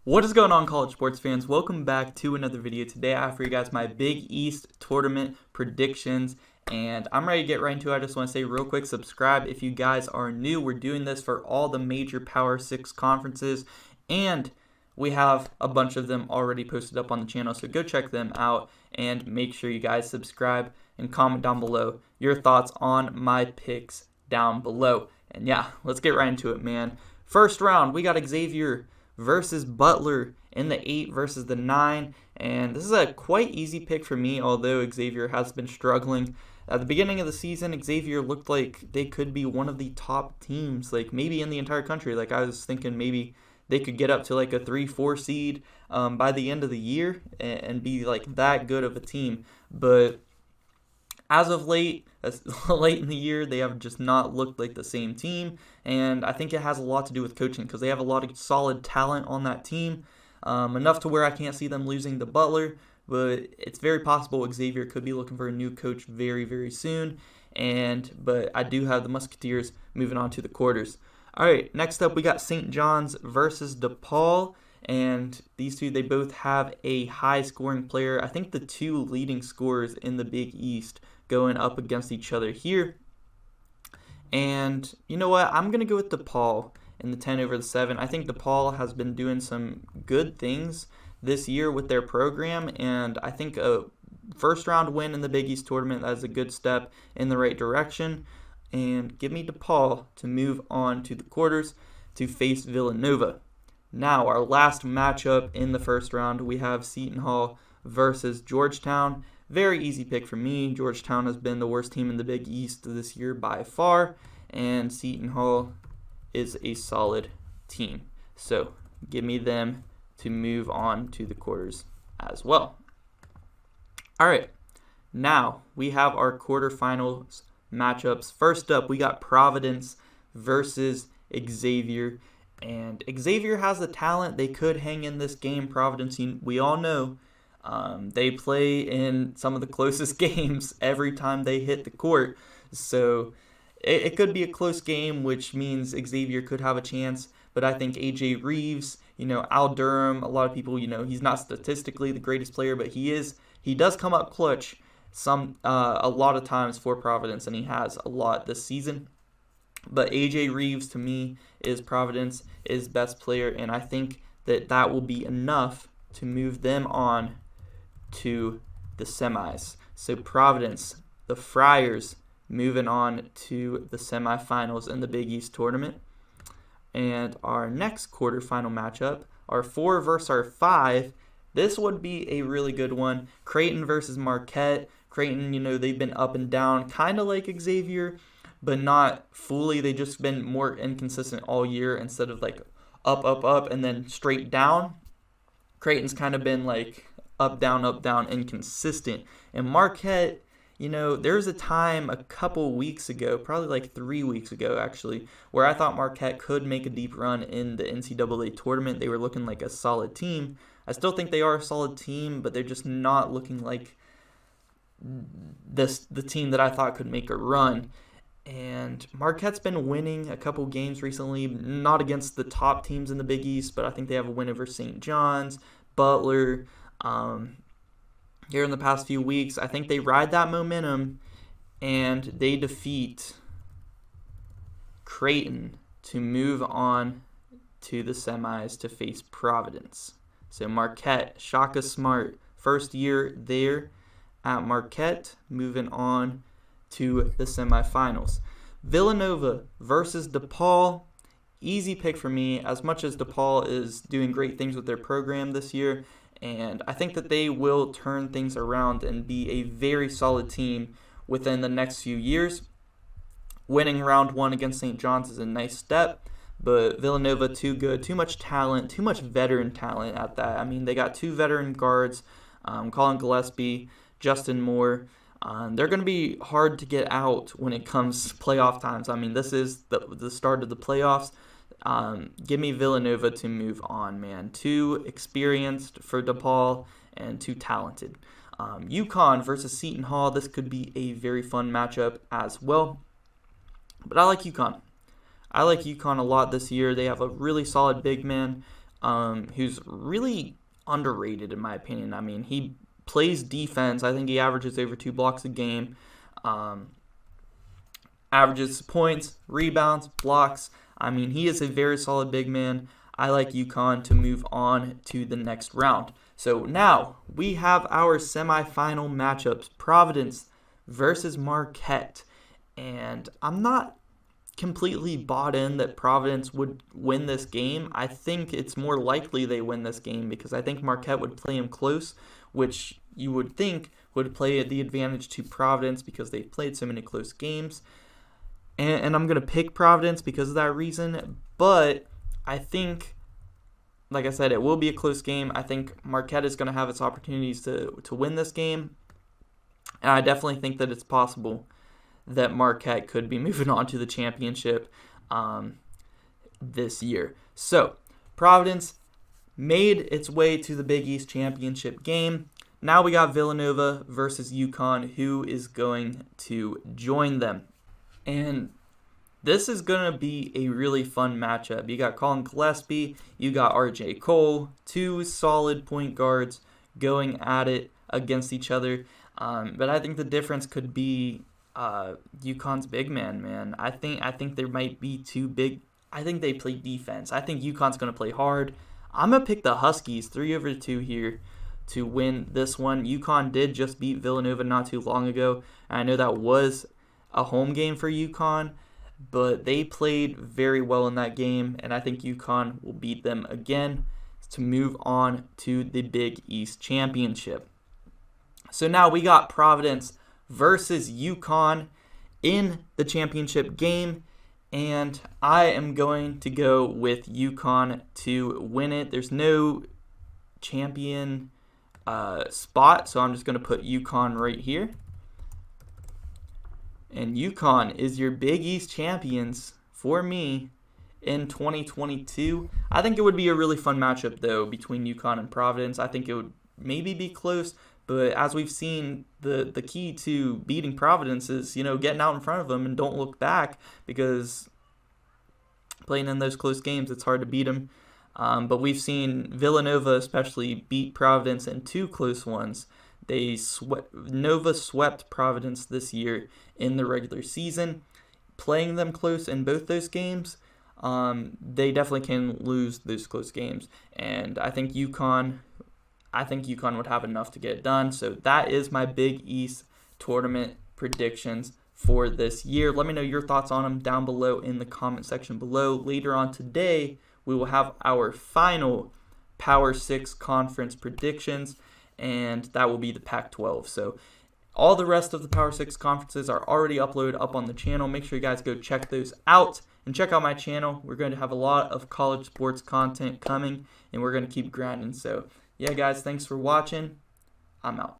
What is going on, college sports fans? Welcome back to another video. Today I have for you guys my Big East tournament predictions, and I'm ready to get right into it. I just want to say real quick, subscribe if you guys are new. We're doing this for all the major Power 6 conferences, and we have a bunch of them already posted up on the channel, so go check them out, and make sure you guys subscribe and comment down below your thoughts on my picks down below. And yeah, let's get right into it, man. First round, we got Xavier versus Butler in the 8 versus the 9, and this is a quite easy pick for me, although Xavier has been struggling. At the beginning of the season, Xavier looked like they could be one of the top teams, like maybe in the entire country. Like I was thinking maybe they could get up to like a 3-4 seed by the end of the year and be like that good of a team. But as of late in the year, they have just not looked like the same team, and I think it has a lot to do with coaching because they have a lot of solid talent on that team, enough to where I can't see them losing to Butler, but it's very possible Xavier could be looking for a new coach very, very soon, but I do have the Musketeers moving on to the quarters. All right, next up we got St. John's versus DePaul, and these two, they both have a high-scoring player. I think the two leading scorers in the Big East going up against each other here. And you know what? I'm going to go with DePaul in the 10 over the 7. I think DePaul has been doing some good things this year with their program, and I think a first-round win in the Big East tournament, that is a good step in the right direction. And give me DePaul to move on to the quarters to face Villanova. Now, our last matchup in the first round, we have Seton Hall versus Georgetown. Very easy pick for me. Georgetown has been the worst team in the Big East this year by far, and Seton Hall is a solid team. So give me them to move on to the quarters as well. All right, now we have our quarterfinals matchups. First up, we got Providence versus Xavier. And Xavier has the talent. They could hang in this game. Providence, we all know, they play in some of the closest games every time they hit the court. So it could be a close game, which means Xavier could have a chance. But I think A.J. Reeves, Al Durham, a lot of people, he's not statistically the greatest player, but he does come up clutch a lot of times for Providence, and he has a lot this season. But A.J. Reeves, to me, is Providence, is best player, and I think that will be enough to move them on to the semis. So Providence, the Friars, moving on to the semifinals in the Big East tournament. And our next quarterfinal matchup, our 4 versus our 5, this would be a really good one. Creighton versus Marquette. Creighton, they've been up and down, kind of like Xavier, but not fully. They've just been more inconsistent all year instead of like up, and then straight down. Creighton's kind of been like up, down, inconsistent. And Marquette, there's a time a couple weeks ago, probably like 3 weeks ago actually, where I thought Marquette could make a deep run in the NCAA tournament. They were looking like a solid team. I still think they are a solid team, but they're just not looking like the team that I thought could make a run. And Marquette's been winning a couple games recently, not against the top teams in the Big East, but I think they have a win over St. John's, Butler. Here in the past few weeks, I think they ride that momentum, and they defeat Creighton to move on to the semis to face Providence. So Marquette, Shaka Smart, first year there at Marquette, moving on to the semifinals. Villanova versus DePaul. Easy pick for me, as much as DePaul is doing great things with their program this year, and I think that they will turn things around and be a very solid team within the next few years. Winning round 1 against St. John's is a nice step, but Villanova too good, too much talent, too much veteran talent at that. I mean, they got 2 veteran guards, Colin Gillespie, Justin Moore. They're going to be hard to get out when it comes to playoff times. I mean, this is the start of the playoffs. Give me Villanova to move on, man. Too experienced for DePaul and too talented. UConn versus Seton Hall. This could be a very fun matchup as well. But I like UConn. I like UConn a lot this year. They have a really solid big man. who's really underrated in my opinion. I mean, he plays defense. I think he averages over 2 blocks a game. Averages points, rebounds, blocks. I mean, he is a very solid big man. I like UConn to move on to the next round. So now we have our semifinal matchups: Providence versus Marquette. And I'm not completely bought in that Providence would win this game. I think it's more likely they win this game because I think Marquette would play him close, which you would think would play at the advantage to Providence because they've played so many close games. And I'm going to pick Providence because of that reason. But I think, like I said, it will be a close game. I think Marquette is going to have its opportunities to win this game. And I definitely think that it's possible that Marquette could be moving on to the championship this year. So Providence made its way to the Big East championship game. Now we got Villanova versus UConn, who is going to join them. And this is going to be a really fun matchup. You got Colin Gillespie, you got R.J. Cole, 2 solid point guards going at it against each other. But I think the difference could be UConn's big man. I think there might be 2 big. I think they play defense. I think UConn's going to play hard. I'm going to pick the Huskies 3/2 here to win this one. UConn did just beat Villanova not too long ago. And I know that was a home game for UConn, but they played very well in that game, and I think UConn will beat them again to move on to the Big East Championship. So now we got Providence versus UConn in the championship game, and I am going to go with UConn to win it. There's no champion spot, so I'm just going to put UConn right here. And UConn is your Big East champions for me in 2022. I think it would be a really fun matchup, though, between UConn and Providence. I think it would maybe be close, but as we've seen, the key to beating Providence is, getting out in front of them and don't look back, because playing in those close games, it's hard to beat them. But we've seen Villanova especially beat Providence in 2 close ones. Nova swept Providence this year in the regular season. Playing them close in both those games, they definitely can lose those close games. And I think UConn would have enough to get it done. So that is my Big East tournament predictions for this year. Let me know your thoughts on them down below in the comment section below. Later on today, we will have our final Power 6 conference predictions, and that will be the Pac-12. So all the rest of the Power 6 conferences are already uploaded up on the channel. Make sure you guys go check those out and check out my channel. We're going to have a lot of college sports content coming, and we're going to keep grinding. So yeah, guys, thanks for watching. I'm out.